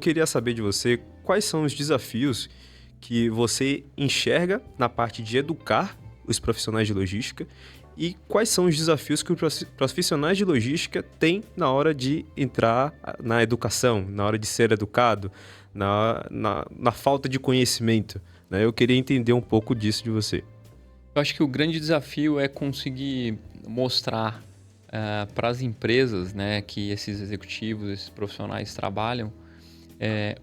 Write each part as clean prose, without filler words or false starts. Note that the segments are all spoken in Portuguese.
Queria saber de você quais são os desafios que você enxerga na parte de educar os profissionais de logística e quais são os desafios que os profissionais de logística têm na hora de entrar na educação, na hora de ser educado, na falta de conhecimento, né? Eu queria entender um pouco disso de você. Eu acho que o grande desafio é conseguir mostrar para as empresas, né, que esses executivos, esses profissionais trabalham,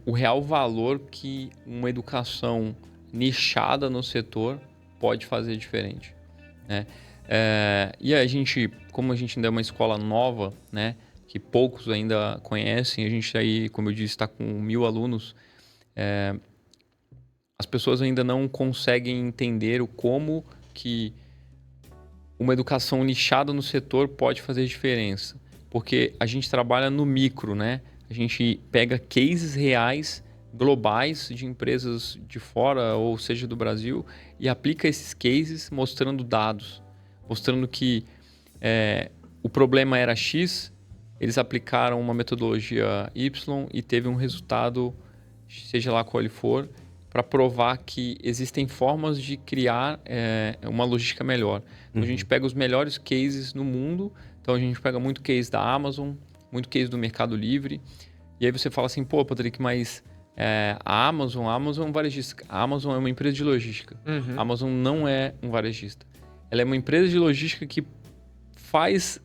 o real valor que uma educação nichada no setor pode fazer diferente, né? E a gente, como a gente ainda é uma escola nova, né, que poucos ainda conhecem, a gente aí, como eu disse, está com 1.000 alunos. As pessoas ainda não conseguem entender o como que uma educação nichada no setor pode fazer diferença. Porque a gente trabalha no micro, né? A gente pega cases reais, globais, de empresas de fora, ou seja, do Brasil, e aplica esses cases mostrando dados. Mostrando que o problema era X, eles aplicaram uma metodologia Y e teve um resultado, seja lá qual ele for, para provar que existem formas de criar uma logística melhor. Então, a gente pega os melhores cases no mundo. Então, a gente pega muito case da Amazon, muito case do Mercado Livre. E aí você fala assim, pô, Patrick, mas a Amazon é um varejista. A Amazon é uma empresa de logística. A Amazon não é um varejista. Ela é uma empresa de logística que faz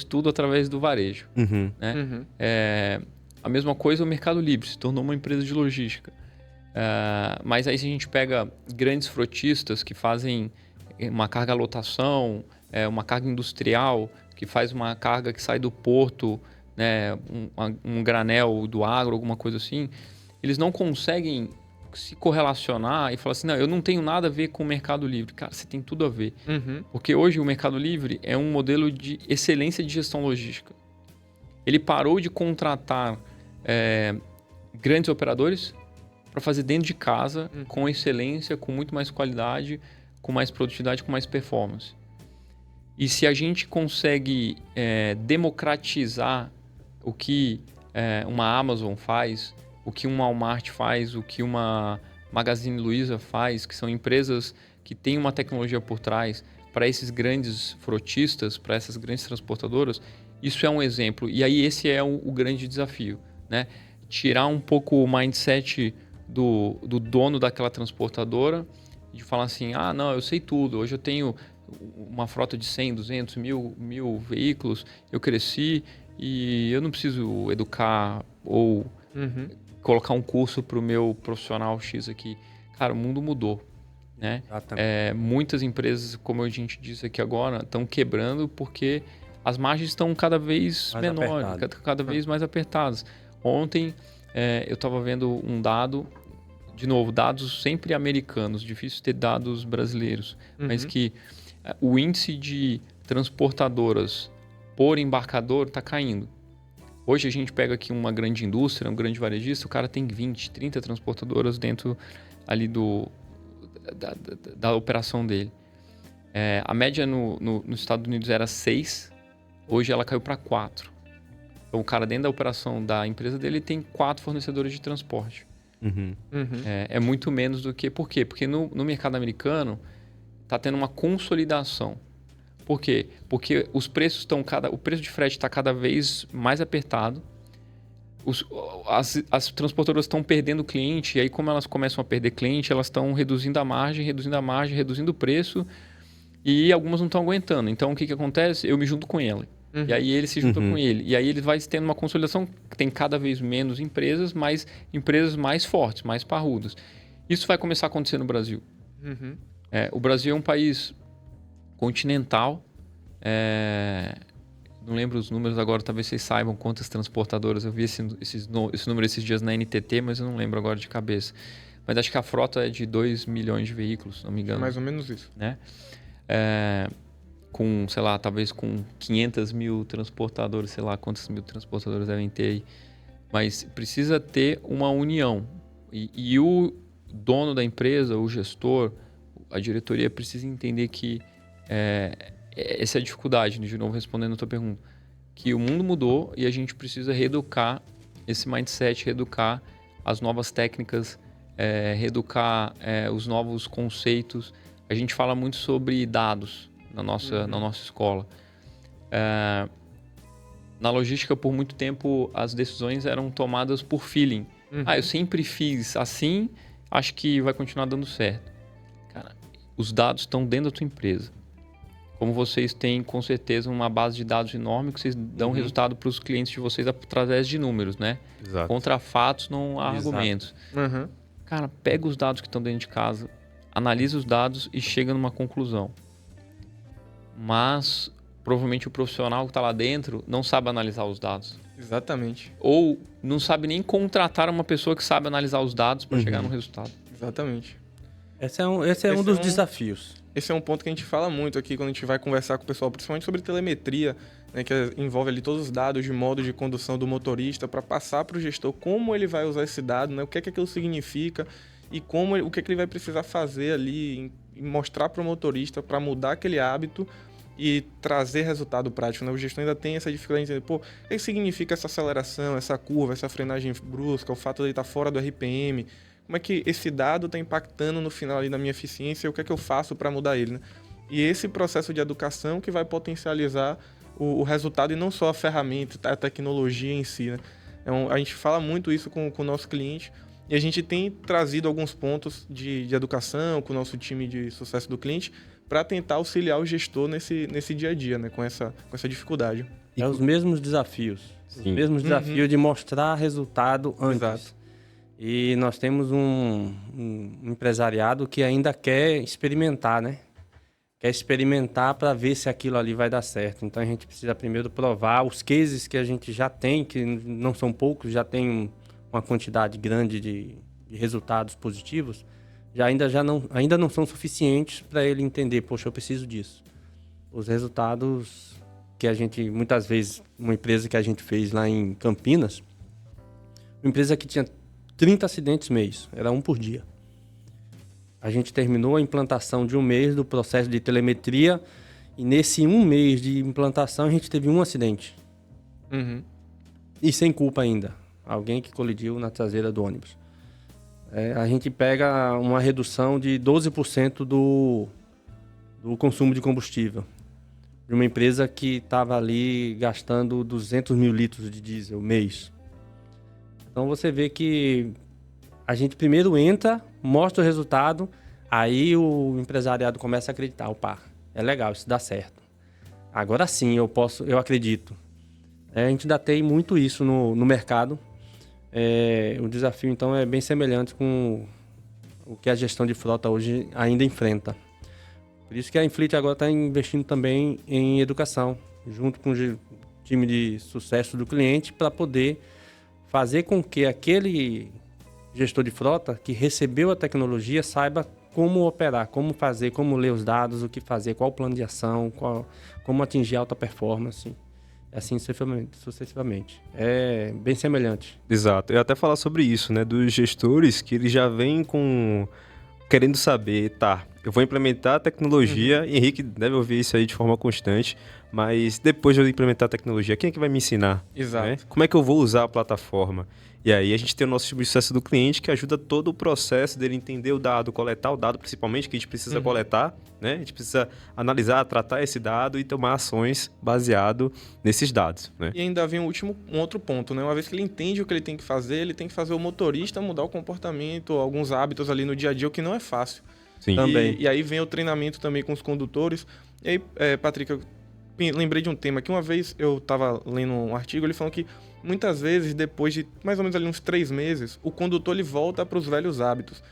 tudo através do varejo. Né? A mesma coisa o Mercado Livre, se tornou uma empresa de logística. Mas aí se a gente pega grandes frotistas que fazem uma carga lotação, uma carga industrial, que faz uma carga que sai do porto, né, um granel do agro, alguma coisa assim, eles não conseguem se correlacionar e falar assim, não, eu não tenho nada a ver com o Mercado Livre. Cara, você tem tudo a ver. Porque hoje o Mercado Livre é um modelo de excelência de gestão logística. Ele parou de contratar grandes operadores para fazer dentro de casa, com excelência, com muito mais qualidade, com mais produtividade, com mais performance. E se a gente consegue democratizar o que uma Amazon faz, o que uma Walmart faz, o que uma Magazine Luiza faz, que são empresas que têm uma tecnologia por trás, para esses grandes frotistas, para essas grandes transportadoras, isso é um exemplo. E aí esse é o grande desafio, né? Tirar um pouco o mindset do dono daquela transportadora, de falar assim, não, eu sei tudo, hoje eu tenho uma frota de 100, 200, mil veículos, eu cresci e eu não preciso educar ou colocar um curso para o meu profissional X aqui. Cara, o mundo mudou, né? Muitas empresas, como a gente disse aqui agora, estão quebrando porque as margens estão cada vez menores, cada vez mais apertadas. Ontem eu estava vendo um dado, de novo, dados sempre americanos, difícil ter dados brasileiros, mas que o índice de transportadoras por embarcador está caindo. Hoje a gente pega aqui uma grande indústria, um grande varejista, o cara tem 20, 30 transportadoras dentro ali da operação dele. A média nos Estados Unidos era 6, hoje ela caiu para 4. Então o cara dentro da operação da empresa dele tem 4 fornecedores de transporte. É muito menos do que... Por quê? Porque no mercado americano está tendo uma consolidação. Por quê? Porque os preços o preço de frete está cada vez mais apertado. As transportadoras estão perdendo cliente, e aí como elas começam a perder cliente, elas estão reduzindo a margem, reduzindo o preço, e algumas não estão aguentando. Então o que acontece? Eu me junto com ele. E aí ele se junta com ele. E aí ele vai tendo uma consolidação, tem cada vez menos empresas, mas empresas mais fortes, mais parrudas. Isso vai começar a acontecer no Brasil. O Brasil é um país continental. Não lembro os números agora, talvez vocês saibam quantas transportadoras. Eu vi esse número esses dias na NTT, mas eu não lembro agora de cabeça. Mas acho que a frota é de 2 milhões de veículos, se não me engano. Mais ou menos isso. Né? Com, sei lá, talvez com 500 mil transportadores, sei lá quantos mil transportadores devem ter aí. Mas precisa ter uma união. E o dono da empresa, o gestor, a diretoria precisa entender que essa é a dificuldade, de novo respondendo a tua pergunta, que o mundo mudou e a gente precisa reeducar esse mindset, reeducar as novas técnicas, reeducar os novos conceitos. A gente fala muito sobre dados na nossa escola. Na logística, por muito tempo, as decisões eram tomadas por feeling. Eu sempre fiz assim, acho que vai continuar dando certo. Cara, os dados estão dentro da tua empresa. Como vocês têm, com certeza, uma base de dados enorme que vocês dão resultado para os clientes de vocês através de números, né? Exato. Contra fatos não há argumentos. Cara, pega os dados que estão dentro de casa, analisa os dados e chega numa conclusão. Mas, provavelmente, o profissional que está lá dentro não sabe analisar os dados. Exatamente. Ou não sabe nem contratar uma pessoa que sabe analisar os dados para chegar no resultado. Exatamente. Esse é um dos desafios. Esse é um ponto que a gente fala muito aqui quando a gente vai conversar com o pessoal, principalmente sobre telemetria, né, que envolve ali todos os dados de modo de condução do motorista para passar para o gestor como ele vai usar esse dado, né, o que é que aquilo significa e o que é que ele vai precisar fazer ali e mostrar para o motorista para mudar aquele hábito e trazer resultado prático, né? O gestor ainda tem essa dificuldade de entender, o que significa essa aceleração, essa curva, essa frenagem brusca, o fato de ele estar fora do RPM, como é que esse dado está impactando no final ali na minha eficiência e o que é que eu faço para mudar ele, né? E esse processo de educação que vai potencializar o resultado e não só a ferramenta, a tecnologia em si, né? A gente fala muito isso com o nosso cliente e a gente tem trazido alguns pontos de educação com o nosso time de sucesso do cliente para tentar auxiliar o gestor nesse dia a dia, né? Com essa dificuldade. Os mesmos desafios. Sim. Os mesmos desafios de mostrar resultado antes. Exato. E nós temos um empresariado que ainda quer experimentar, né? Quer experimentar para ver se aquilo ali vai dar certo. Então a gente precisa primeiro provar os cases que a gente já tem, que não são poucos, já tem uma quantidade grande de resultados positivos, ainda não são suficientes para ele entender, poxa, eu preciso disso. Os resultados que a gente, muitas vezes, uma empresa que a gente fez lá em Campinas, uma empresa que tinha 30 acidentes mês, era um por dia. A gente terminou a implantação de um mês do processo de telemetria e nesse um mês de implantação a gente teve um acidente. E sem culpa ainda. Alguém que colidiu na traseira do ônibus. A gente pega uma redução de 12% do consumo de combustível. De uma empresa que estava ali gastando 200 mil litros de diesel mês. Então você vê que a gente primeiro entra, mostra o resultado, aí o empresariado começa a acreditar, opa, é legal, isso dá certo. Agora sim eu acredito. A gente ainda tem muito isso no mercado. O desafio então é bem semelhante com o que a gestão de frota hoje ainda enfrenta. Por isso que a Infleet agora está investindo também em educação, junto com o time de sucesso do cliente, para poder fazer com que aquele gestor de frota que recebeu a tecnologia saiba como operar, como fazer, como ler os dados, o que fazer, qual o plano de ação, como atingir alta performance, assim sucessivamente. É bem semelhante. Exato. Eu ia até falar sobre isso, né? Dos gestores que eles já vêm querendo saber, eu vou implementar a tecnologia, Henrique deve ouvir isso aí de forma constante, mas depois de eu implementar a tecnologia, quem é que vai me ensinar? Exato. Né? Como é que eu vou usar a plataforma? E aí a gente tem o nosso time de sucesso do cliente que ajuda todo o processo dele entender o dado, coletar o dado principalmente que a gente precisa coletar, né? A gente precisa analisar, tratar esse dado e tomar ações baseado nesses dados, né? E ainda vem um outro ponto, né? Uma vez que ele entende o que ele tem que fazer o motorista mudar o comportamento, alguns hábitos ali no dia a dia, o que não é fácil. Sim. Também. E aí vem o treinamento também com os condutores. E aí, Patrick, eu lembrei de um tema que uma vez eu estava lendo um artigo, ele falou que muitas vezes, depois de mais ou menos ali uns 3 meses, o condutor ele volta para os velhos hábitos.